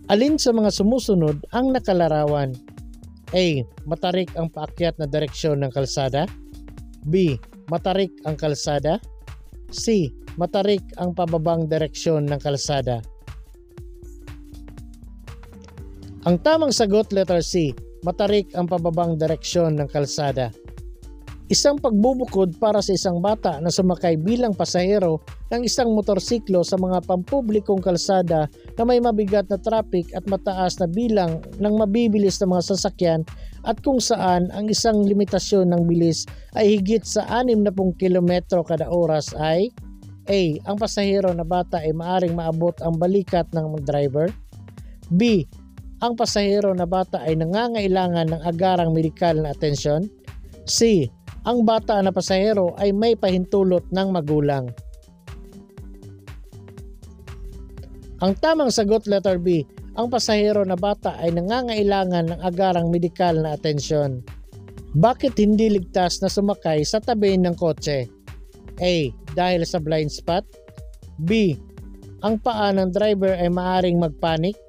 Alin sa mga sumusunod ang nakalarawan? A. Matarik ang paakyat na direksyon ng kalsada. B. Matarik ang kalsada. C. Matarik ang pababang direksyon ng kalsada. Ang tamang sagot, letter C. Matarik ang pababang direksyon ng kalsada. Isang pagbubukod para sa isang bata na sumakay bilang pasahero ng isang motorsiklo sa mga pampublikong kalsada na may mabigat na traffic at mataas na bilang ng mabibilis na mga sasakyan at kung saan ang isang limitasyon ng bilis ay higit sa 60 km kada oras ay A. Ang pasahero na bata ay maaring maabot ang balikat ng driver. B. Ang pasahero na bata ay nangangailangan ng agarang medikal na atensyon. C. Ang bata na pasahero ay may pahintulot ng magulang. Ang tamang sagot, letter B. Ang pasahero na bata ay nangangailangan ng agarang medikal na atensyon. Bakit hindi ligtas na sumakay sa tabi ng kotse? A. Dahil sa blind spot. B. Ang paa ng driver ay maaring magpanik.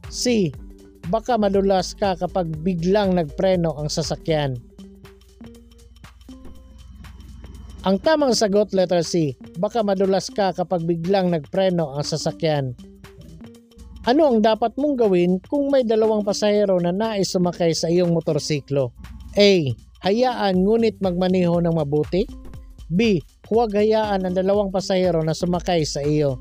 C. Baka madulas ka kapag biglang nagpreno ang sasakyan. Ang tamang sagot, letter C. Baka madulas ka kapag biglang nagpreno ang sasakyan. Ano ang dapat mong gawin kung may dalawang pasahero na nais sumakay sa iyong motorsiklo? A. Hayaan ngunit magmaneho ng mabuti. B. Huwag hayaan ang dalawang pasahero na sumakay sa iyo.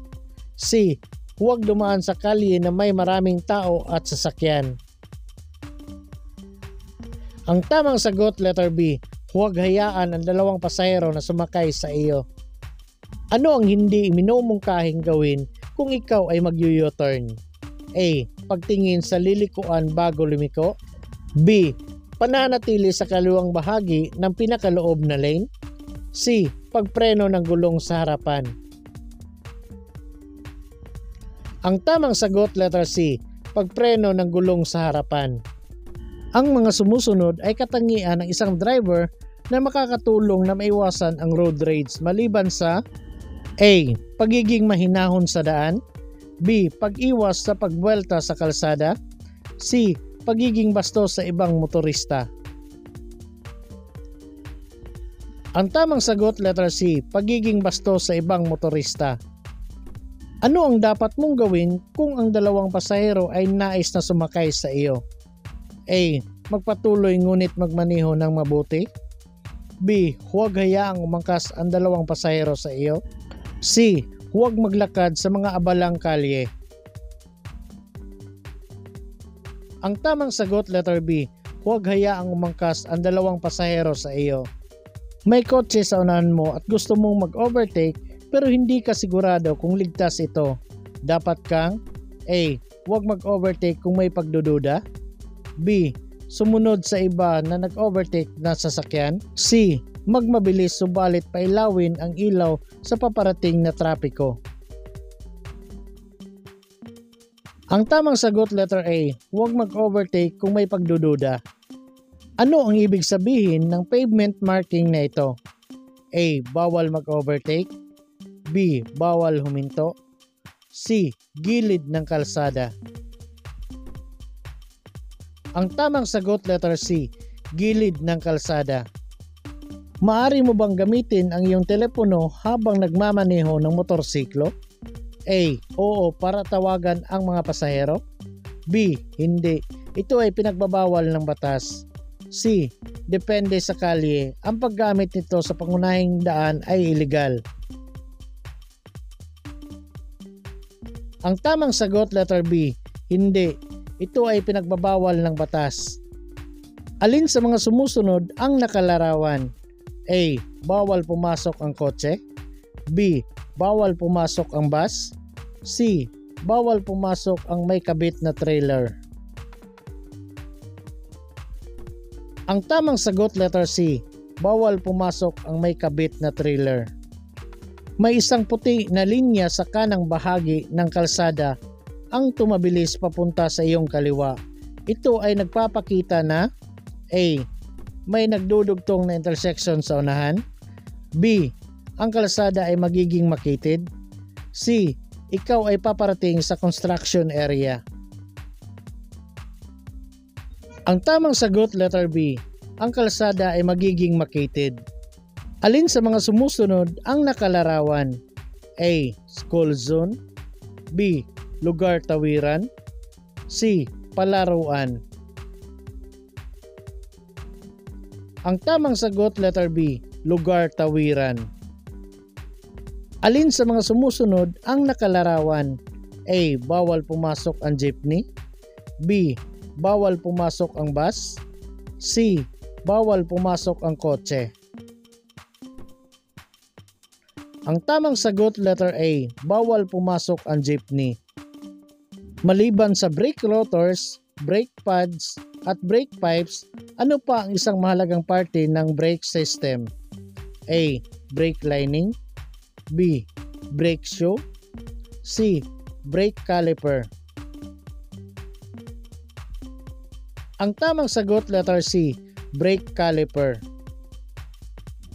C. Huwag dumaan sa kalye na may maraming tao at sasakyan. Ang tamang sagot, letter B. Huwag hayaan ang dalawang pasahero na sumakay sa iyo. Ano ang hindi minumungkahing gawin kung ikaw ay mag-U-turn? A. Pagtingin sa lilikuan bago lumiko. B. Pananatili sa kaliwang bahagi ng pinakaloob na lane. C. Pagpreno ng gulong sa harapan. Ang tamang sagot, letter C. Pagpreno ng gulong sa harapan. Ang mga sumusunod ay katangian ng isang driver na makakatulong na maiwasan ang road rage maliban sa A. Pagiging mahinahon sa daan. B. Pag-iwas sa pagbuelta sa kalsada. C. Pagiging bastos sa ibang motorista. Ang tamang sagot, letter C. Pagiging bastos sa ibang motorista. Ano ang dapat mong gawin kung ang dalawang pasahero ay nais na sumakay sa iyo? A. Magpatuloy ngunit magmaneho ng mabuti. B. Huwag hayaang umangkas ang dalawang pasahero sa iyo. C. Huwag maglakad sa mga abalang kalye. Ang tamang sagot, letter B. Huwag hayaang umangkas ang dalawang pasahero sa iyo. May kotse sa unahan mo at gusto mong mag-overtake pero hindi ka sigurado kung ligtas ito. Dapat kang A. Huwag mag-overtake kung may pagdududa. B. Sumunod sa iba na nag-overtake na sasakyan. C. Magmabilis subalit pailawin ang ilaw sa paparating na trapiko. Ang tamang sagot, letter A. Huwag mag-overtake kung may pagdududa. Ano ang ibig sabihin ng pavement marking na ito? A. Bawal mag-overtake. B. Bawal huminto. C. Gilid ng kalsada. Ang tamang sagot, letter C. Gilid ng kalsada. Maaari mo bang gamitin ang iyong telepono habang nagmamaneho ng motorsiklo? A. Oo, para tawagan ang mga pasahero. B. Hindi. Ito ay pinagbabawal ng batas. C. Depende sa kalye. Ang paggamit nito sa pangunahing daan ay illegal. Ang tamang sagot, letter B. Hindi. Ito ay pinagbabawal ng batas. Alin sa mga sumusunod ang nakalarawan? A. Bawal pumasok ang kotse. B. Bawal pumasok ang bus. C. Bawal pumasok ang may kabit na trailer. Ang tamang sagot, letter C. Bawal pumasok ang may kabit na trailer. May isang puti na linya sa kanang bahagi ng kalsada ang tumabilis papunta sa iyong kaliwa. Ito ay nagpapakita na A. May nagdudugtong na intersection sa unahan. B. Ang kalsada ay magiging makitid. C. Ikaw ay paparating sa construction area. Ang tamang sagot letter B, ang kalsada ay magiging makitid. Alin sa mga sumusunod ang nakalarawan? A. School zone. B. Lugar tawiran. C. Palaruan. Ang tamang sagot letter B, lugar tawiran. Alin sa mga sumusunod ang nakalarawan? A. Bawal pumasok ang jeepney. B. Bawal pumasok ang bus. C. Bawal pumasok ang kotse. Ang tamang sagot letter A, bawal pumasok ang jeepney. Maliban sa brake rotors, brake pads at brake pipes, ano pa ang isang mahalagang parte ng brake system? A. Brake lining. B. Brake shoe. C. Brake caliper. Ang tamang sagot letter C, brake caliper.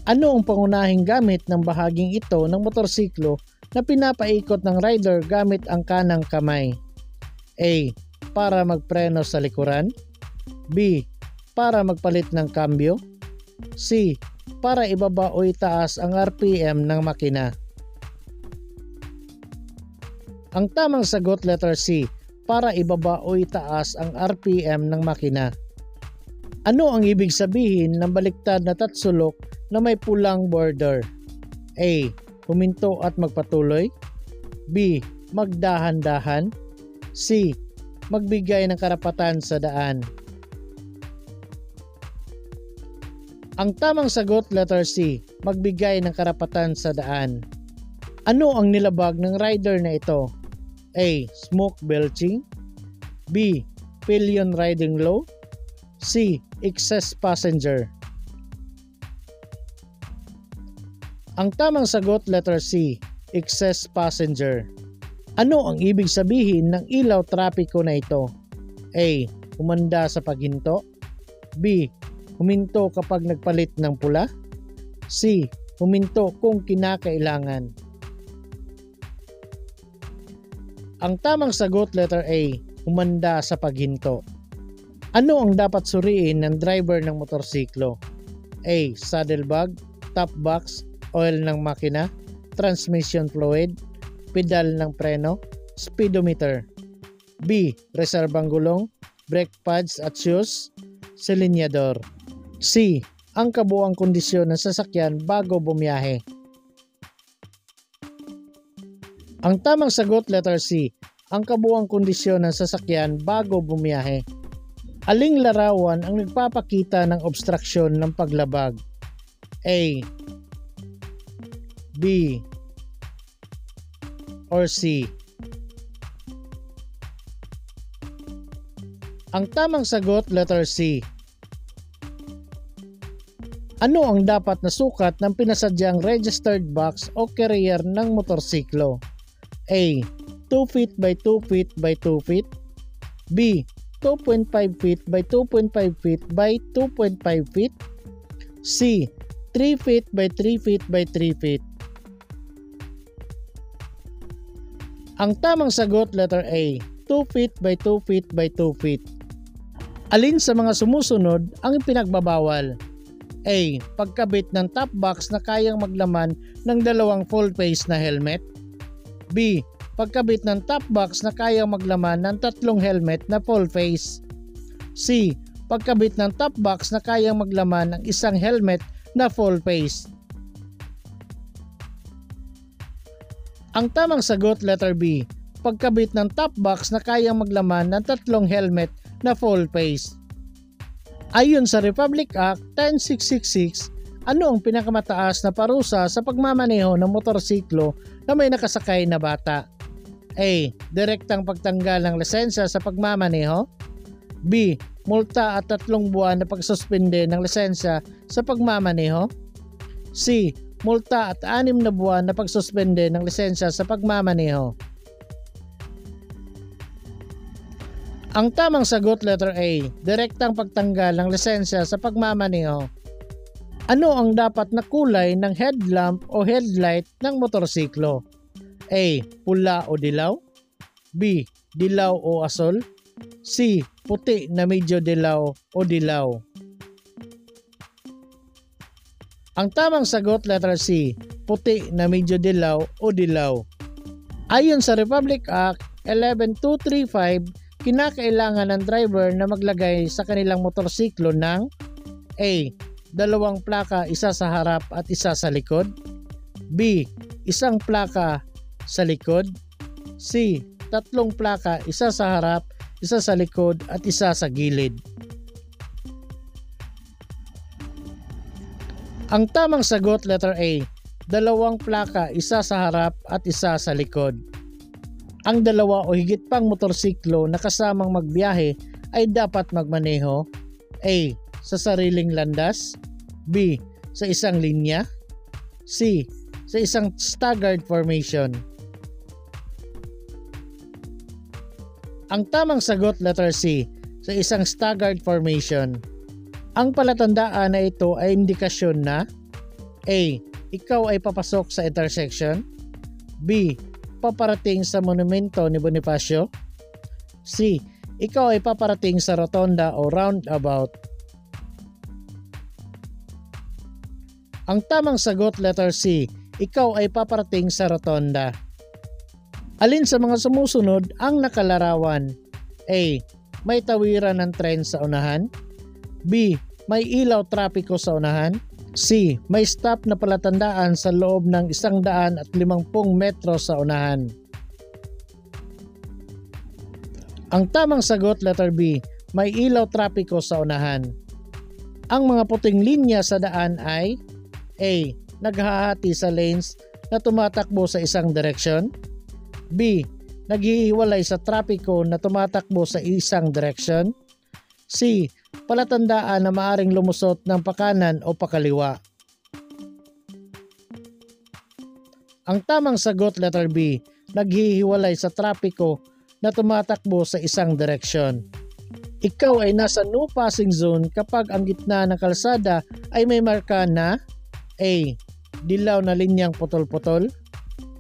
Ano ang pangunahing gamit ng bahaging ito ng motorsiklo na pinapaikot ng rider gamit ang kanang kamay? A. Para magpreno sa likuran. B. Para magpalit ng kambyo. C. Para ibaba o itaas ang RPM ng makina. Ang tamang sagot letter C, para ibaba o itaas ang RPM ng makina. Ano ang ibig sabihin ng baliktad na tatsulok na may pulang border? A. Huminto at magpatuloy. B. Magdahan-dahan. C. Magbigay ng karapatan sa daan. Ang tamang sagot letter C, magbigay ng karapatan sa daan. Ano ang nilabag ng rider na ito? A. Smoke belching. B. Pillion riding low. C. Excess passenger. Ang tamang sagot letter C, excess passenger. Ano ang ibig sabihin ng ilaw trapiko na ito? A. Humanda sa paghinto. B. Huminto kapag nagpalit ng pula. C. Huminto kung kinakailangan. Ang tamang sagot letter A, humanda sa paghinto. Ano ang dapat suriin ng driver ng motorsiklo? A. Saddlebag, top box, oil ng makina, transmission fluid, pedal ng preno, speedometer. B. Reserbang gulong, brake pads at shoes, silinyador. C. Ang kabuuang kondisyon ng sasakyan bago bumiyahe. Ang tamang sagot letter C, ang kabuuang kondisyon ng sasakyan bago bumiyahe. Aling larawan ang nagpapakita ng obstruksyon ng paglabag? A. B. Or C. Ang tamang sagot letter C. Ano ang dapat na sukat ng pinasadyang registered box o carrier ng motorsiklo? A. 2 feet by 2 feet by 2 feet. B. 2.5 feet by 2.5 feet by 2.5 feet. C. 3 feet by 3 feet by 3 feet. Ang tamang sagot letter A, 2 feet by 2 feet by 2 feet. Alin sa mga sumusunod ang ipinagbabawal? A. Pagkabit ng top box na kayang maglaman ng dalawang full face na helmet. B. Pagkabit ng top box na kayang maglaman ng tatlong helmet na full face. C. Pagkabit ng top box na kayang maglaman ng isang helmet na full face. Ang tamang sagot letter B, pagkabit ng top box na kayang maglaman ng tatlong helmet na full face. Ayon sa Republic Act 10666, ano ang pinakamataas na parusa sa pagmamaneho ng motorsiklo na may nakasakay na bata? A. Direktang pagtanggal ng lisensya sa pagmamaneho. B. Multa at 3 buwan na pagsuspende ng lisensya sa pagmamaneho. C. Multa at 6 na buwan na pagsuspende ng lisensya sa pagmamaneho. Ang tamang sagot letter A, direktang pagtanggal ng lisensya sa pagmamaneho. Ano ang dapat na kulay ng headlamp o headlight ng motorsiklo? A. Pula o dilaw. B. Dilaw o asol. C. Puti na medyo dilaw o dilaw. Ang tamang sagot, letter C. Puti na medyo dilaw o dilaw. Ayon sa Republic Act 11235, kinakailangan ng driver na maglagay sa kanilang motorsiklo ng A. Dalawang plaka, isa sa harap at isa sa likod. B. Isang plaka sa likod. C. Tatlong plaka, isa sa harap, isa sa likod at isa sa gilid. Ang tamang sagot, letter A. Dalawang plaka, isa sa harap at isa sa likod. Ang dalawa o higit pang motorsiklo na kasamang magbiyahe ay dapat magmaneho A. Sa sariling landas. B. Sa isang linya. C. Sa isang staggered formation. Ang tamang sagot, letter C. Sa isang staggered formation. Ang palatandaan na ito ay indikasyon na A. Ikaw ay papasok sa intersection. B. Paparating sa monumento ni Bonifacio. C. Ikaw ay paparating sa rotonda o roundabout. Ang tamang sagot, letter C. Ikaw ay paparating sa rotonda. Alin sa mga sumusunod ang nakalarawan? A. May tawiran ng tren sa unahan. B. May ilaw trapiko sa unahan. C. May stop na palatandaan sa loob ng 150 metro sa unahan. Ang tamang sagot, letter B. May ilaw trapiko sa unahan. Ang mga puting linya sa daan ay A. Naghahati sa lanes na tumatakbo sa isang direksyon. B. Naghihiwalay sa trapiko na tumatakbo sa isang direksyon. C. Palatandaan na maaring lumusot ng pakanan o pakaliwa. Ang tamang sagot, letter B. Naghihiwalay sa trapiko na tumatakbo sa isang direksyon. Ikaw ay nasa no passing zone kapag ang gitna ng kalsada ay may marka na A. Dilaw na linyang putol-putol.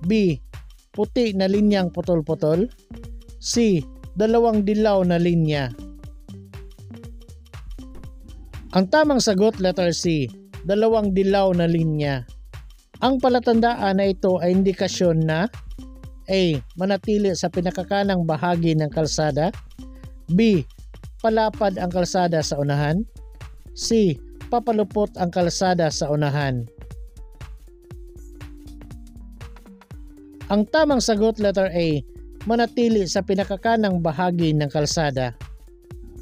B. Puti na linyang putol-putol. C. Dalawang dilaw na linya. Ang tamang sagot, letter C. Dalawang dilaw na linya. Ang palatandaan na ito ay indikasyon na A. Manatili sa pinakakanang bahagi ng kalsada. B. Palapad ang kalsada sa unahan. C. Papalupot ang kalsada sa unahan. Ang tamang sagot, letter A. Manatili sa pinakakanang bahagi ng kalsada.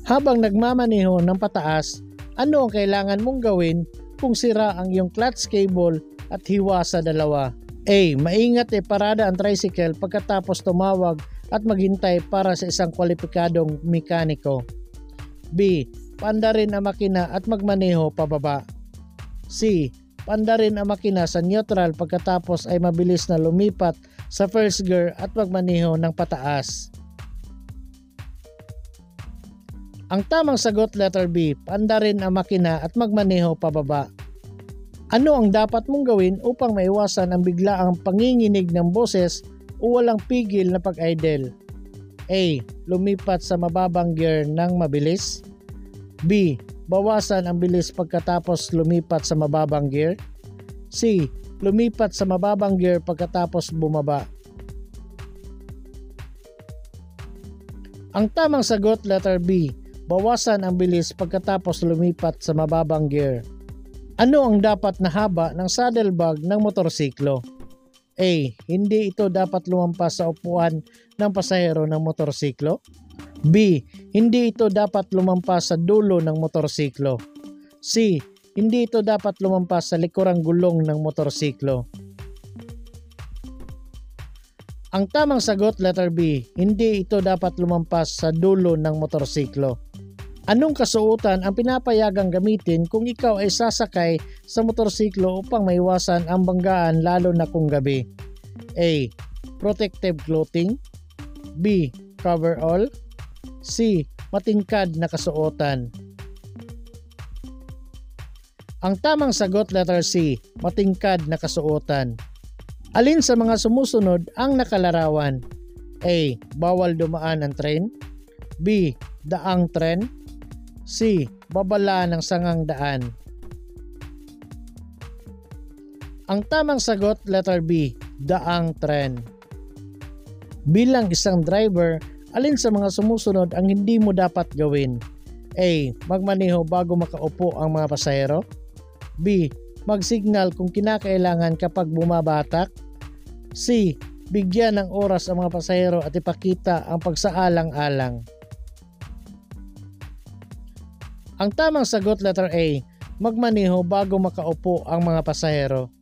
Habang nagmamaneho ng pataas, ano ang kailangan mong gawin kung sira ang iyong clutch cable at hiwa sa dalawa? A. Maingat iparada ang tricycle pagkatapos tumawag at maghintay para sa isang kwalipikadong mekaniko. B. Paandarin ang makina at magmaneho pababa. C. Paandarin ang makina sa neutral pagkatapos ay mabilis na lumipat sa first gear at magmaneho ng pataas. Ang tamang sagot, letter B. Paandarin ang makina at magmaneho pababa. Ano ang dapat mong gawin upang maiwasan ang biglaang panginginig ng boses o walang pigil na pag-idle? A. Lumipat sa mababang gear ng mabilis. B. Bawasan ang bilis pagkatapos lumipat sa mababang gear. C. Lumipat sa mababang gear pagkatapos bumaba. Ang tamang sagot, letter B. Bawasan ang bilis pagkatapos lumipat sa mababang gear. Ano ang dapat na haba ng saddlebag ng motorsiklo? A. Hindi ito dapat lumampas sa upuan ng pasahero ng motorsiklo. B. Hindi ito dapat lumampas sa dulo ng motorsiklo. C. Hindi ito dapat lumampas sa likurang gulong ng motorsiklo. Ang tamang sagot, letter B. Hindi ito dapat lumampas sa dulo ng motorsiklo. Anong kasuotan ang pinapayagang gamitin kung ikaw ay sasakay sa motorsiklo upang maiwasan ang banggaan lalo na kung gabi? A. Protective clothing. B. Coverall. C. Matingkad na kasuotan. Ang tamang sagot, letter C. Matingkad na kasuotan. Alin sa mga sumusunod ang nakalarawan? A. Bawal dumaan ang train. B. Daang tren. C. Babala ng sangang daan. Ang tamang sagot, letter B. Daang tren. Bilang isang driver, alin sa mga sumusunod ang hindi mo dapat gawin? A. Magmaneho bago makaupo ang mga pasahero. B. Magsignal kung kinakailangan kapag bumabatak. C. Bigyan ng oras ang mga pasahero at ipakita ang pagsaalang-alang. Ang tamang sagot, letter A. Magmaneho bago makaupo ang mga pasahero.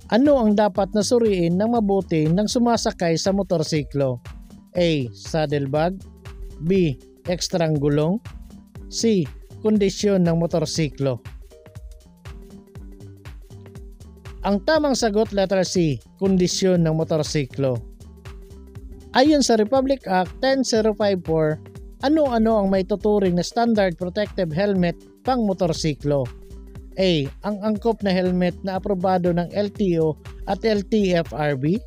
Ano ang dapat na suriin ng mabuti nang sumasakay sa motorsiklo? A. Saddlebag. B. Ekstrang gulong. C. Kondisyon ng motorsiklo. Ang tamang sagot, letter C. Kondisyon ng motorsiklo. Ayon sa Republic Act 10054, ano-ano ang may tuturing na standard protective helmet pang motorsiklo? A. Ang angkop na helmet na aprobado ng LTO at LTFRB.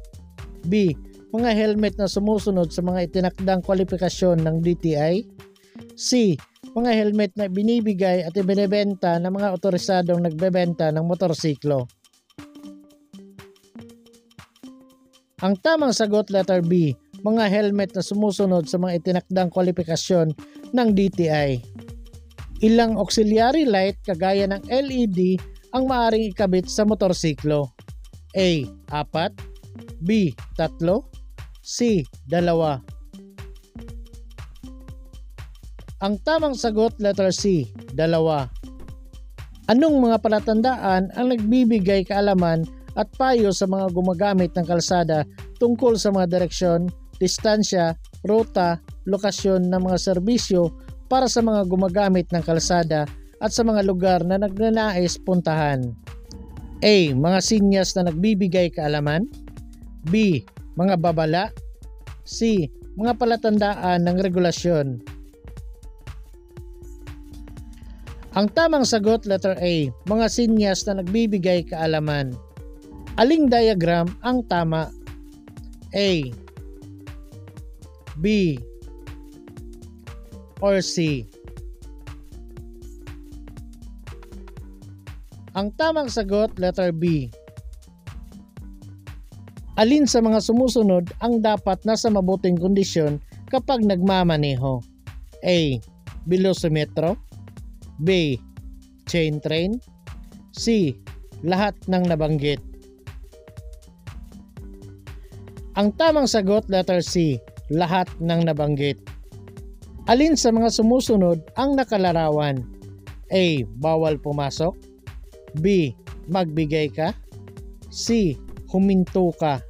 B. Mga helmet na sumusunod sa mga itinakdang kwalifikasyon ng DTI. C. Mga helmet na binibigay at ibinebenta ng mga otorisadong nagbebenta ng motorsiklo. Ang tamang sagot, letter B. Mga helmet na sumusunod sa mga itinakdang kwalifikasyon ng DTI. Ilang auxiliary light kagaya ng LED ang maaaring ikabit sa motorsiklo? A. 4. B. 3. C. 2. Ang tamang sagot, letter C. 2. Anong mga palatandaan ang nagbibigay kaalaman at payo sa mga gumagamit ng kalsada tungkol sa mga direksyon, distansya, ruta, lokasyon ng mga serbisyo para sa mga gumagamit ng kalsada at sa mga lugar na nagnanais puntahan? A. Mga sinyas na nagbibigay kaalaman. B. Mga babala. C. Mga palatandaan ng regulasyon. Ang tamang sagot, letter A. Mga sinyas na nagbibigay kaalaman. Aling diagram ang tama? A. B. Or C? Ang tamang sagot, letter B. Alin sa mga sumusunod ang dapat nasa mabuting kondisyon kapag nagmamaneho? A. Velocimetro. B. Chain train. C. Lahat ng nabanggit. Ang tamang sagot, letter C. Lahat ng nabanggit. Alin sa mga sumusunod ang nakalarawan? A. Bawal pumasok. B. Magbigay ka. C. Huminto ka.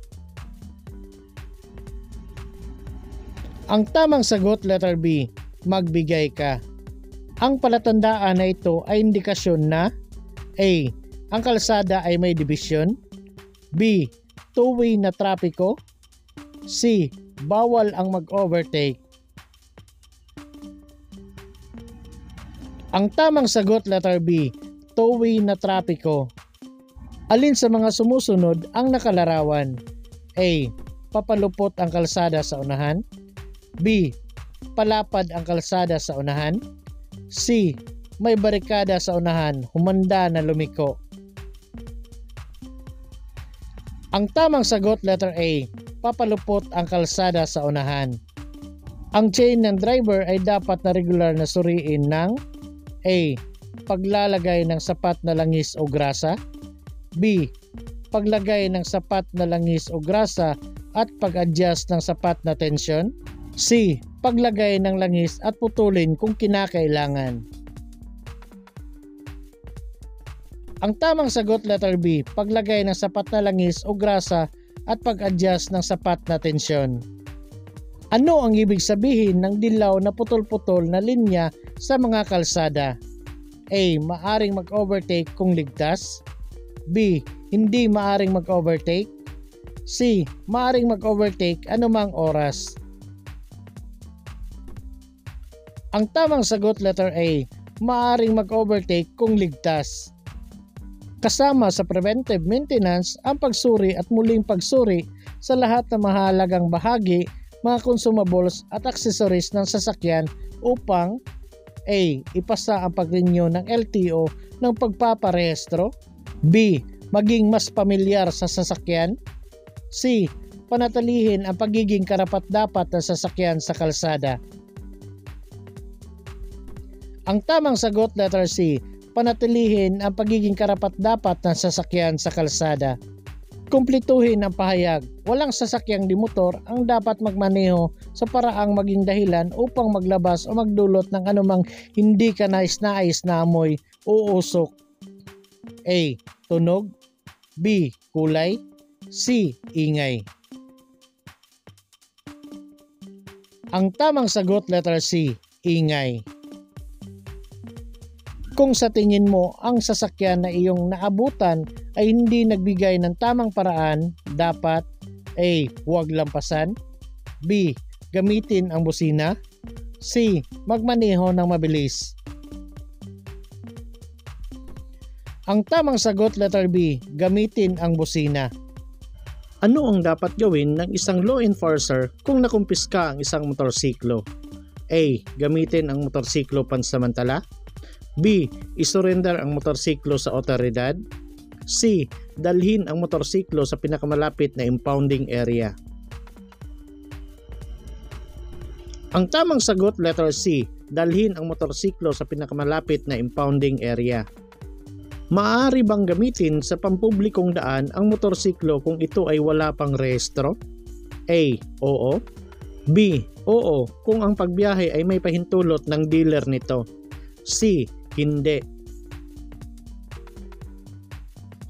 Ang tamang sagot, letter B. Magbigay ka. Ang palatandaan na ito ay indikasyon na A. Ang kalsada ay may dibisyon. B. Two-way na trapiko. C. Bawal ang mag-overtake. Ang tamang sagot, letter B. Two-way na trapiko. Alin sa mga sumusunod ang nakalarawan? A. Papalupot ang kalsada sa unahan. B. Palapad ang kalsada sa unahan. C. May barikada sa unahan, humanda na lumiko. Ang tamang sagot, letter A. Papalupot ang kalsada sa unahan. Ang chain ng driver ay dapat na regular na suriin ng A. Paglalagay ng sapat na langis o grasa. B. Paglagay ng sapat na langis o grasa at pag-adjust ng sapat na tensyon. C. Paglagay ng langis at putulin kung kinakailangan. Ang tamang sagot, letter B. Paglagay ng sapat na langis o grasa at pag-adjust ng sapat na tensyon. Ano ang ibig sabihin ng dilaw na putol-putol na linya sa mga kalsada? A. Maaring mag-overtake kung ligtas. B. Hindi maaring mag-overtake. C. Maaring mag-overtake anumang oras. Ang tamang sagot, letter A. Maaring mag-overtake kung ligtas. Kasama sa preventive maintenance ang pagsuri at muling pagsuri sa lahat ng mahalagang bahagi mga consumables at accessories ng sasakyan upang A. Ipasa ang pag-renew ng LTO ng pagpaparehistro. B. Maging mas pamilyar sa sasakyan. C. Panatilihin ang pagiging karapat-dapat ng sasakyan sa kalsada. Ang tamang sagot, letter C. Panatilihin ang pagiging karapat-dapat ng sasakyan sa kalsada. Kumpletuhin ang pahayag. Walang sasakyang di motor ang dapat magmaneho sa paraang maging dahilan upang maglabas o magdulot ng anumang hindi ka nais-nais na amoy o usok. A. Tunog. B. Kulay. C. Ingay. Ang tamang sagot, letter C. Ingay. Kung sa tingin mo ang sasakyan na iyong naabutan ay hindi nagbigay ng tamang paraan, dapat A. Huwag lampasan. B. Gamitin ang busina. C. Magmaneho ng mabilis. Ang tamang sagot, letter B. Gamitin ang busina. Ano ang dapat gawin ng isang law enforcer kung nakumpiska ang isang motorsiklo? A. Gamitin ang motorsiklo pansamantala. B. Isurrender ang motorsiklo sa otoridad. C. Dalhin ang motorsiklo sa pinakamalapit na impounding area. Ang tamang sagot, letter C. Dalhin ang motorsiklo sa pinakamalapit na impounding area. Maaari bang gamitin sa pampublikong daan ang motorsiklo kung ito ay wala pang rehistro? A. Oo. B. Oo kung ang pagbiyahe ay may pahintulot ng dealer nito. C. Hindi.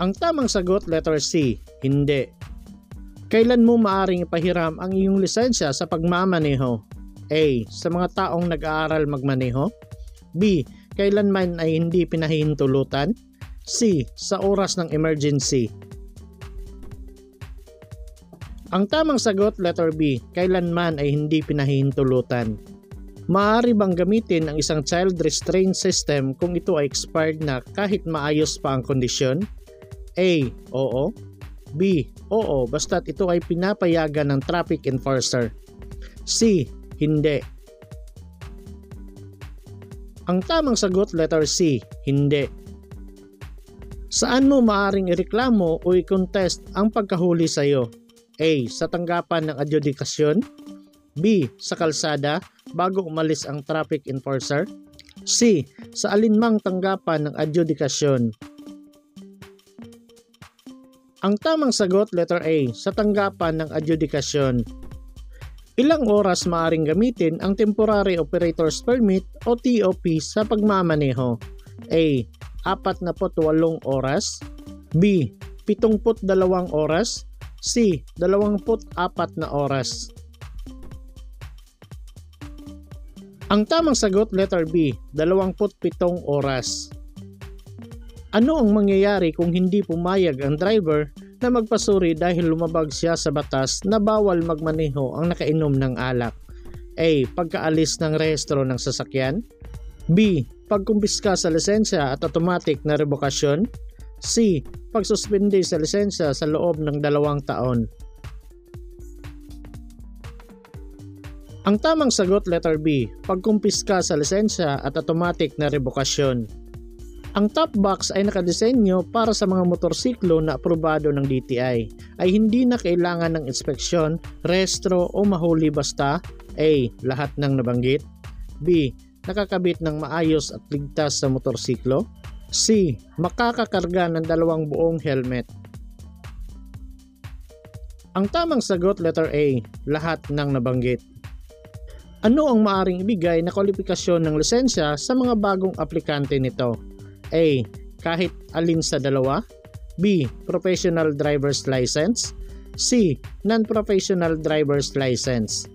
Ang tamang sagot, letter C. Hindi. Kailan mo maaring ipahiram ang iyong lisensya sa pagmamaneho? A. Sa mga taong nag-aaral magmaneho. B. Kailanman ay hindi pinahihintulutan. C. Sa oras ng emergency. Ang tamang sagot, letter B. Kailanman ay hindi pinahihintulutan. Maaari bang gamitin ang isang child restraint system kung ito ay expired na kahit maayos pa ang kondisyon? A. Oo. B. Oo basta't ito ay pinapayagan ng traffic enforcer. C. Hindi. Ang tamang sagot, letter C. Hindi. Saan mo maaring ireklamo o i-contest ang pagkahuli sa iyo? A. Sa tanggapan ng adjudikasyon. B. Sa kalsada bago umalis ang traffic enforcer. C. Sa alinmang tanggapan ng adjudikasyon. Ang tamang sagot, letter A. Sa tanggapan ng adjudikasyon. Ilang oras maaring gamitin ang Temporary Operator's Permit o TOP sa pagmamaneho? A. 48 oras. B. 72 oras. C. 24 na oras. Ang tamang sagot, letter B. 27 oras. Ano ang mangyayari kung hindi pumayag ang driver na magpasuri dahil lumabag siya sa batas na bawal magmaneho ang nakainom ng alak? A. Pagkaalis ng rehistro ng sasakyan. B. Pagkumpiska sa lisensya at automatic na rebokasyon. C. Pagsuspende sa lisensya sa loob ng 2 taon. Ang tamang sagot, letter B. Pagkumpiska sa lisensya at automatic na rebokasyon. Ang top box ay nakadesenyo para sa mga motorsiklo na aprobado ng DTI ay hindi na kailangan ng inspeksyon, rehistro o mahuli basta A. Lahat ng nabanggit. B. Nakakabit ng maayos at ligtas sa motorsiklo. C. Makakakarga ng 2 buong helmet. Ang tamang sagot, letter A. Lahat ng nabanggit. Ano ang maaring ibigay na kwalifikasyon ng lisensya sa mga bagong aplikante nito? A. Kahit alin sa dalawa. B. Professional driver's license. C. Non-professional driver's license.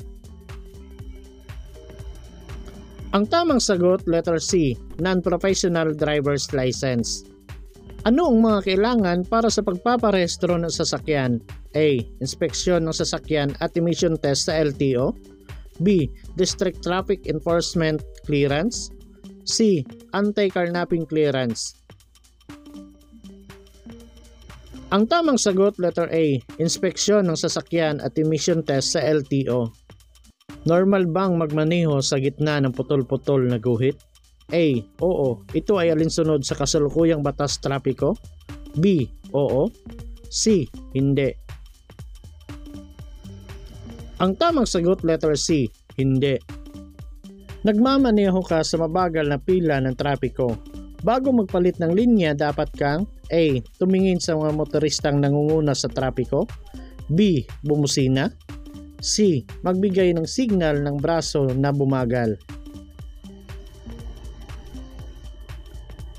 Ang tamang sagot, letter C. Non-professional driver's license. Ano ang mga kailangan para sa pagpaparehistro ng sasakyan? A. Inspeksyon ng sasakyan at emission test sa LTO. B. District Traffic Enforcement Clearance. C. Anti-carnapping clearance. Ang tamang sagot, letter A. Inspeksyon ng sasakyan at emission test sa LTO. Normal bang magmaneho sa gitna ng putol-putol na guhit? A. Oo. Ito ay alinsunod sa kasalukuyang batas trapiko? B. Oo. C. Hindi. Ang tamang sagot letter C. Hindi. Nagmamaneho ka sa mabagal na pila ng trapiko. Bago magpalit ng linya, dapat kang A. Tumingin sa mga motoristang nangunguna sa trapiko. B. Bumusina. C. Magbigay ng signal ng braso na bumagal.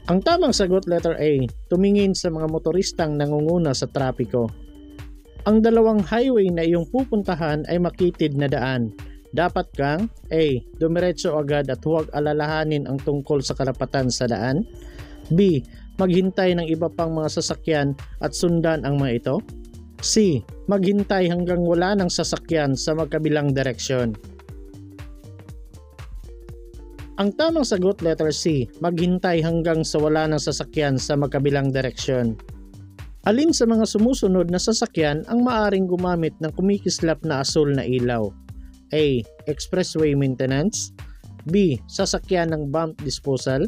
Ang tamang sagot letter A. Tumingin sa mga motoristang nangunguna sa trapiko. Ang dalawang highway na iyong pupuntahan ay makitid na daan. Dapat kang A. Dumiretso agad at huwag alalahanin ang tungkol sa karapatan sa daan. B. Maghintay ng iba pang mga sasakyan at sundan ang mga ito. C. Maghintay hanggang wala ng sasakyan sa magkabilang direksyon. Ang tamang sagot letter C. Maghintay hanggang sa wala ng sasakyan sa magkabilang direksyon. Alin sa mga sumusunod na sasakyan ang maaring gumamit ng kumikislap na asul na ilaw? A. Expressway maintenance. B. Sasakyan ng bump disposal.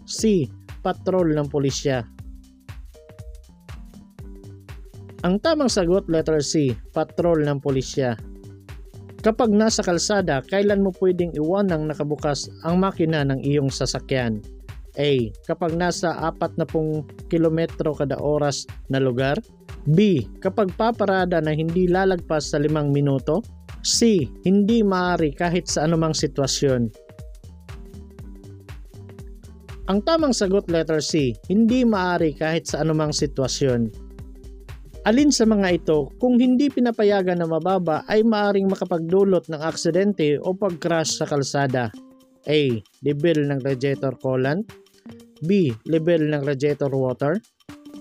C. Patrol ng pulisya. Ang tamang sagot letter C. Patrol ng pulisya. Kapag nasa kalsada, kailan mo pwedeng iwanang nakabukas ang makina ng iyong sasakyan? A. Kapag nasa 40 kilometro kada oras na lugar. B. Kapag paparada na hindi lalagpas sa 5 minuto. C. Hindi maaari kahit sa anumang sitwasyon. Ang tamang sagot letter C. Hindi maaari kahit sa anumang sitwasyon. Alin sa mga ito kung hindi pinapayagan na mababa ay maaring makapagdulot ng aksidente o pag-crash sa kalsada? A. Level ng radiator coolant. B. Level ng radiator water.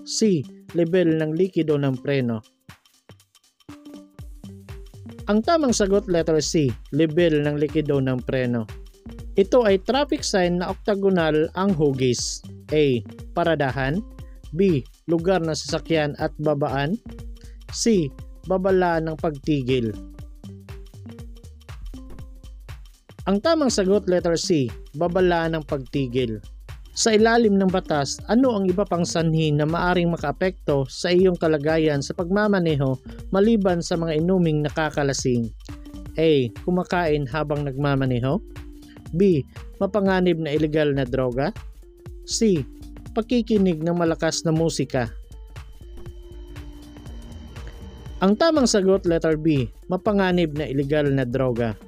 C. Level ng likido ng preno. Ang tamang sagot letter C. Level ng likido ng preno. Ito ay traffic sign na octagonal ang hugis. A. Paradahan. B. Lugar ng sasakyan at babaan. C. Babala ng pagtigil. Ang tamang sagot letter C. Babala ng pagtigil. Sa ilalim ng batas, ano ang iba pang sanhi na maaring makaapekto sa iyong kalagayan sa pagmamaneho maliban sa mga inuming nakakalasing? A. Kumakain habang nagmamaneho. B. Mapanganib na ilegal na droga. C. Pakikinig ng malakas na musika. Ang tamang sagot letter B. Mapanganib na ilegal na droga.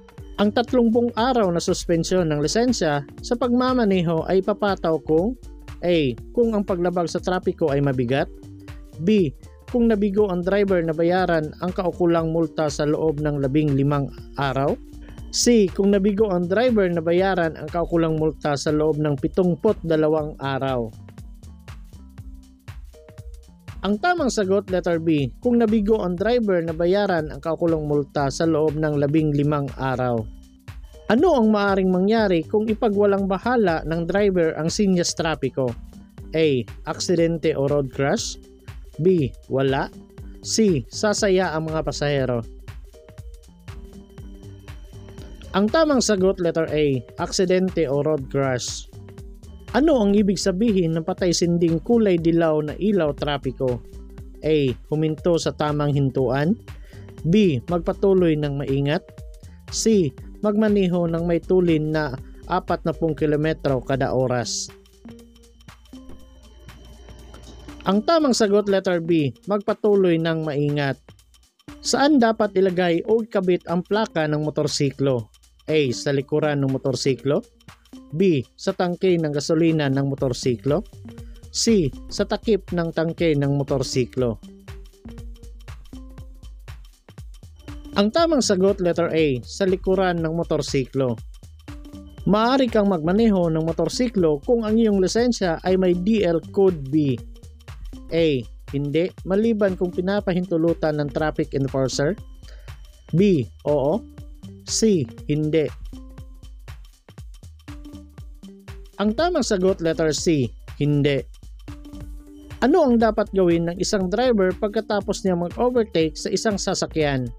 Ang 30 araw na suspensyon ng lisensya sa pagmamaneho ay papataw kung A. Kung ang paglabag sa trapiko ay mabigat. B. Kung nabigo ang driver na bayaran ang kaukulang multa sa loob ng 15 araw. C. Kung nabigo ang driver na bayaran ang kaukulang multa sa loob ng 72 araw. Ang tamang sagot letter B. Kung nabigo ang driver na bayaran ang kaukulang multa sa loob ng 15 araw. Ano ang maaring mangyari kung ipagwalang bahala ng driver ang sinyas trapiko? A. Aksidente o road crash. B. Wala. C. Sasaya ang mga pasahero. Ang tamang sagot letter A. Aksidente o road crash. Ano ang ibig sabihin ng patay sinding kulay dilaw na ilaw trapiko? A. Huminto sa tamang hintuan. B. Magpatuloy ng maingat. C. Magmaneho ng may tulin na 40 kilometro kada oras. Ang tamang sagot letter B. Magpatuloy ng maingat. Saan dapat ilagay o ikabit ang plaka ng motorsiklo? A. Sa likuran ng motorsiklo. B. Sa tangke ng gasolina ng motorsiklo. C. Sa takip ng tangke ng motorsiklo. Ang tamang sagot letter A. Sa likuran ng motorsiklo. Maaari kang magmaneho ng motorsiklo kung ang iyong lisensya ay may DL Code B. A. Hindi, maliban kung pinapahintulutan ng traffic enforcer. B. Oo. C. Hindi. Ang tamang sagot letter C. Hindi. Ano ang dapat gawin ng isang driver pagkatapos niya mag-overtake sa isang sasakyan?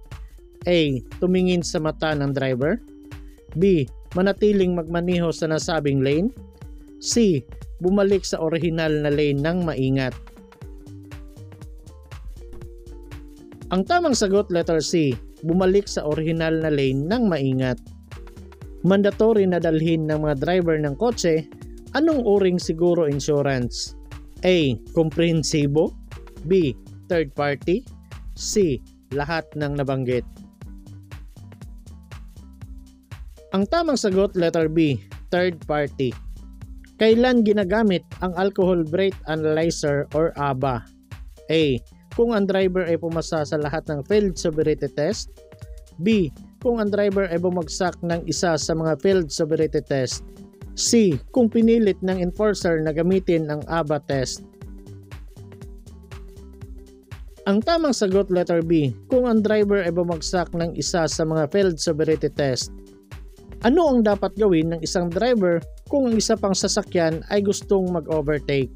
A. Tumingin sa mata ng driver. B. Manatiling magmaneho sa nasabing lane. C. Bumalik sa orihinal na lane ng maingat. Ang tamang sagot, letter C. Bumalik sa orihinal na lane ng maingat. Mandatory na dalhin ng mga driver ng kotse anong uring siguro insurance? A. Komprehensibo. B. Third party. C. Lahat ng nabanggit. Ang tamang sagot, letter B. Third party. Kailan ginagamit ang Alcohol Breath Analyzer or ABA? A. Kung ang driver ay pumasa sa lahat ng field sobriety test. B. Kung ang driver ay bumagsak ng isa sa mga field sobriety test. C. Kung pinilit ng enforcer na gamitin ang ABA test. Ang tamang sagot, letter B. Kung ang driver ay bumagsak ng isa sa mga field sobriety test. Ano ang dapat gawin ng isang driver kung ang isa pang sasakyan ay gustong mag-overtake?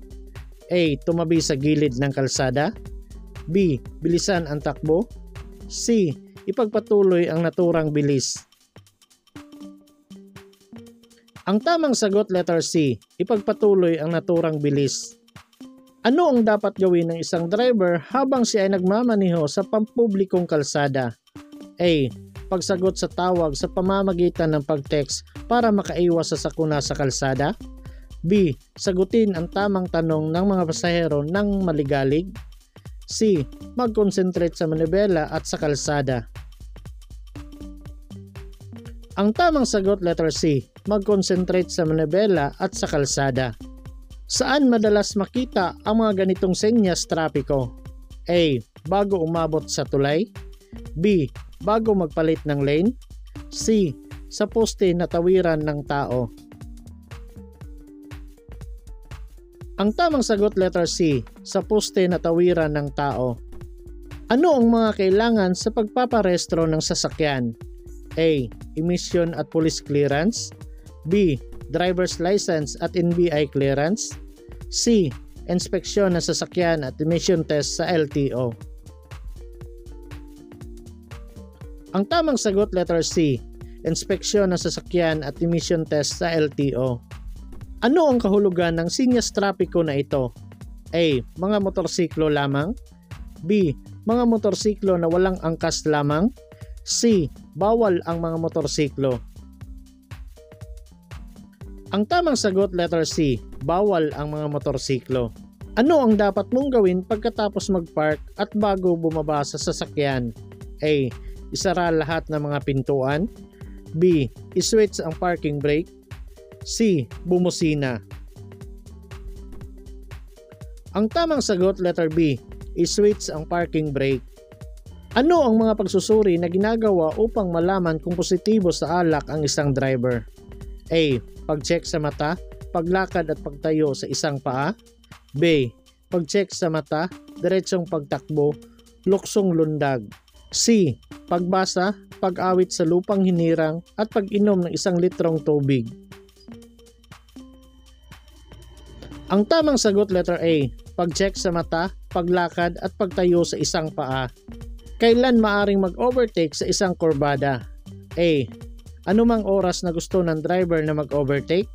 A. Tumabi sa gilid ng kalsada. B. Bilisan ang takbo. C. Ipagpatuloy ang naturang bilis. Ang tamang sagot, letter C. Ipagpatuloy ang naturang bilis. Ano ang dapat gawin ng isang driver habang siya ay nagmamaneho sa pampublikong kalsada? A. Pagsagot sa tawag sa pamamagitan ng pag-text para makaiwas sa sakuna sa kalsada. B. Sagutin ang tamang tanong ng mga pasahero ng maligalig. C. Mag-concentrate sa manibela at sa kalsada. Ang tamang sagot, letter C. Mag-concentrate sa manibela at sa kalsada. Saan madalas makita ang mga ganitong senyas trapiko? A. Bago umabot sa tulay. B. Bago magpalit ng lane. C. Sa poste na tawiran ng tao. Ang tamang sagot, letter C. Sa poste na tawiran ng tao. Ano ang mga kailangan sa pagpaparehistro ng sasakyan? A. Emission at police clearance. B. Driver's license at NBI clearance. C. Inspeksyon ng sasakyan at emission test sa LTO. Ang tamang sagot, letter C. Inspeksyon ng sasakyan at emission test sa LTO. Ano ang kahulugan ng sinyas trapiko na ito? A. Mga motorsiklo lamang. B. Mga motorsiklo na walang angkas lamang. C. Bawal ang mga motorsiklo. Ang tamang sagot, letter C. Bawal ang mga motorsiklo. Ano ang dapat mong gawin pagkatapos mag-park at bago bumaba sa sasakyan? A. Isara lahat ng mga pintuan. B. I-switch ang parking brake. C. Bumusina. Ang tamang sagot, letter B. I-switch ang parking brake. Ano ang mga pagsusuri na ginagawa upang malaman kung positibo sa alak ang isang driver? A. Pag-check sa mata, paglakad at pagtayo sa isang paa. B. Pag-check sa mata, diretsong pagtakbo, luksong lundag. C. Pagbasa, pag-awit sa lupang hinirang at pag-inom ng 1 litrong tubig. Ang tamang sagot, letter A. Pag-check sa mata, paglakad at pagtayo sa isang paa. Kailan maaring mag-overtake sa isang kurbada? A. Anumang oras na gusto ng driver na mag-overtake.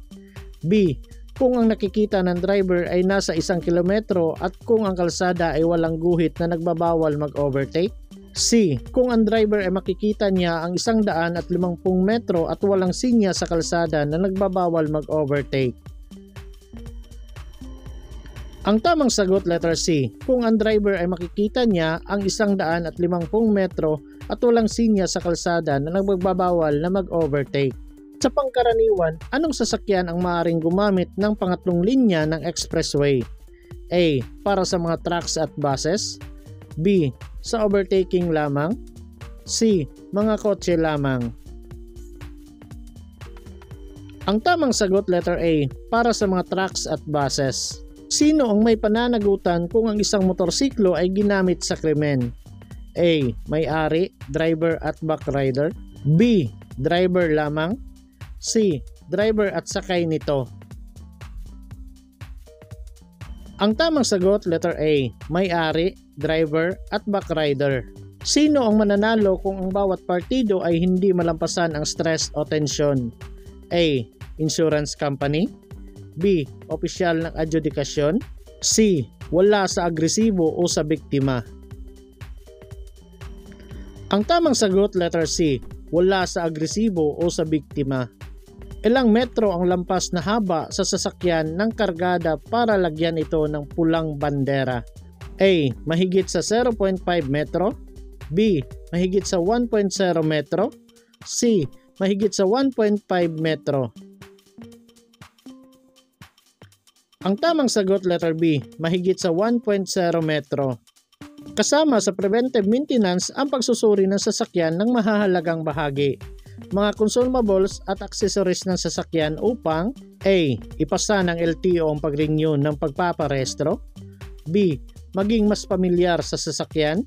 B. Kung ang nakikita ng driver ay nasa 1 kilometro at kung ang kalsada ay walang guhit na nagbabawal mag-overtake. C. Kung ang driver ay makikita niya ang 150 metro at walang sinya sa kalsada na nagbabawal mag-overtake. Ang tamang sagot, letter C. Kung ang driver ay makikita niya ang 150 metro at walang sinya sa kalsada na nagbabawal na mag-overtake. Sa pangkaraniwan, anong sasakyan ang maaaring gumamit ng pangatlong linya ng expressway? A. Para sa mga trucks at buses. B. Sa overtaking lamang. C. Mga kotse lamang. Ang tamang sagot, letter A. Para sa mga trucks at buses. Sino ang may pananagutan kung ang isang motorsiklo ay ginamit sa krimen? A. May-ari, driver at backrider. B. Driver lamang. C. Driver at sakay nito. Ang tamang sagot, letter A. May-ari, driver at backrider. Sino ang mananalo kung ang bawat partido ay hindi malampasan ang stress o tensyon? A. Insurance company. B. Opisyal ng adjudikasyon. C. Wala sa agresibo o sa biktima. Ang tamang sagot, letter C. Wala sa agresibo o sa biktima. Ilang metro ang lampas na haba sa sasakyan ng kargada para lagyan ito ng pulang bandera? A. Mahigit sa 0.5 metro. B. Mahigit sa 1.0 metro. C. Mahigit sa 1.5 metro. Ang tamang sagot, letter B. Mahigit sa 1.0 metro. Kasama sa preventive maintenance ang pagsusuri ng sasakyan ng mahahalagang bahagi, mga consumables at accessories ng sasakyan upang A. Ipasa ng LTO ang pag-renew ng pagpaparehistro. B. Maging mas pamilyar sa sasakyan.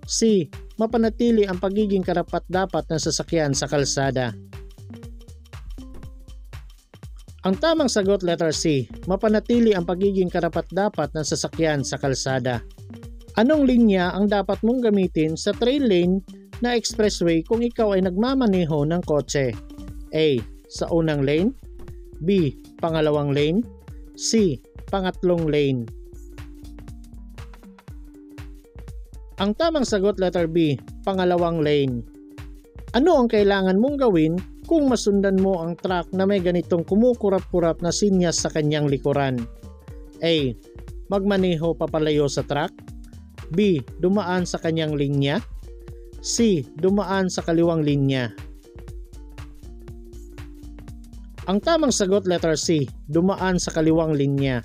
C. Mapanatili ang pagiging karapat-dapat ng sasakyan sa kalsada. Ang tamang sagot, letter C. Mapanatili ang pagiging karapat-dapat ng sasakyan sa kalsada. Anong linya ang dapat mong gamitin sa trail lane na expressway kung ikaw ay nagmamaneho ng kotse? A. Sa unang lane. B. Pangalawang lane. C. Pangatlong lane. Ang tamang sagot, letter B. Pangalawang lane. Ano ang kailangan mong gawin kung masundan mo ang truck na may ganitong kumukurap-kurap na sinyas sa kanyang likuran? A. Magmaneho papalayo sa truck. B. Dumaan sa kanyang linya. C. Dumaan sa kaliwang linya. Ang tamang sagot, letter C. Dumaan sa kaliwang linya.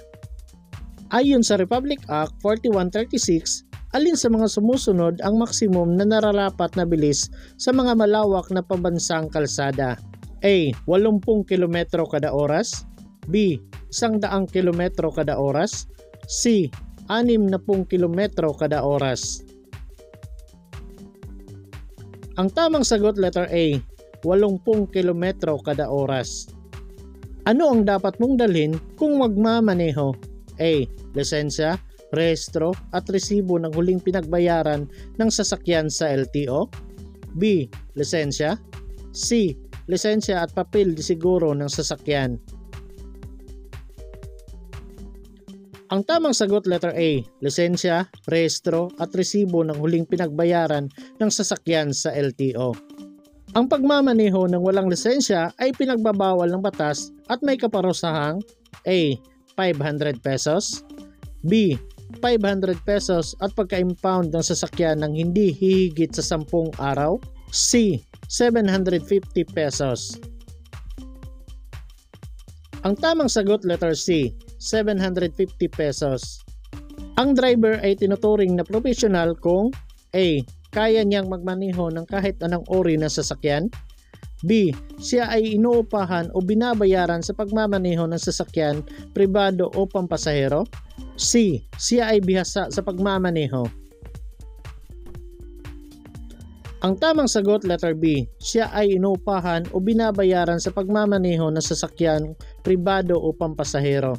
Ayon sa Republic Act 4136, alin sa mga sumusunod ang maksimum na nararapat na bilis sa mga malawak na pambansang kalsada? A. 80 km kada oras. B. 100 km kada oras. C. 60 km kada oras. Ang tamang sagot, letter A. 80 km kada oras. Ano ang dapat mong dalhin kung magmamaneho? A. Lisensya, rehistro at resibo ng huling pinagbayaran ng sasakyan sa LTO. B. Lisensya. C. Lisensya at papel de siguro ng sasakyan. Ang tamang sagot, letter A. Lisensya, rehistro at resibo ng huling pinagbayaran ng sasakyan sa LTO. Ang pagmamaneho ng walang lisensya ay pinagbabawal ng batas at may kaparusahang A. 500 pesos. B. 500 pesos at pagka-impound ng sasakyan ng hindi hihigit sa 10 araw. C. 750 pesos. Ang tamang sagot, letter C. 750 pesos. Ang driver ay tinuturing na professional kung A. Kaya niyang magmaneho ng kahit anong uri ng sasakyan. B. Siya ay inuupahan o binabayaran sa pagmamaneho ng sasakyan, pribado o pampasahero. C. Siya ay bihasa sa pagmamaneho. Ang tamang sagot, letter B. Siya ay inuupahan o binabayaran sa pagmamaneho ng sasakyan, pribado o pampasahero.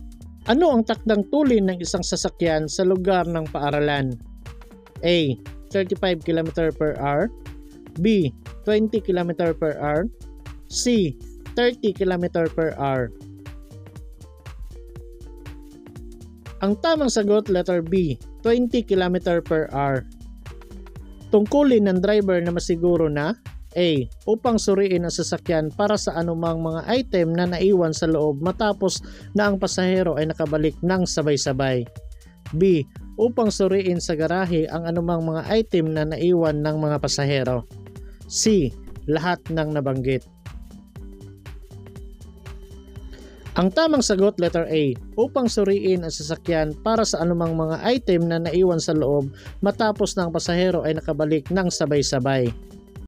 Ano ang takdang tulin ng isang sasakyan sa lugar ng paaralan? A. 35 km per hour. B. 20 km per hour. C. 30 km per hour. Ang tamang sagot, letter B. 20 km per hour. Tungkulin ng driver na masiguro na A. Upang suriin ang sasakyan para sa anumang mga item na naiwan sa loob matapos na ang pasahero ay nakabalik ng sabay-sabay. B. Upang suriin sa garahe ang anumang mga item na naiwan ng mga pasahero. C. Lahat ng nabanggit. Ang tamang sagot, letter A. Upang suriin ang sasakyan para sa anumang mga item na naiwan sa loob matapos na ang pasahero ay nakabalik ng sabay-sabay.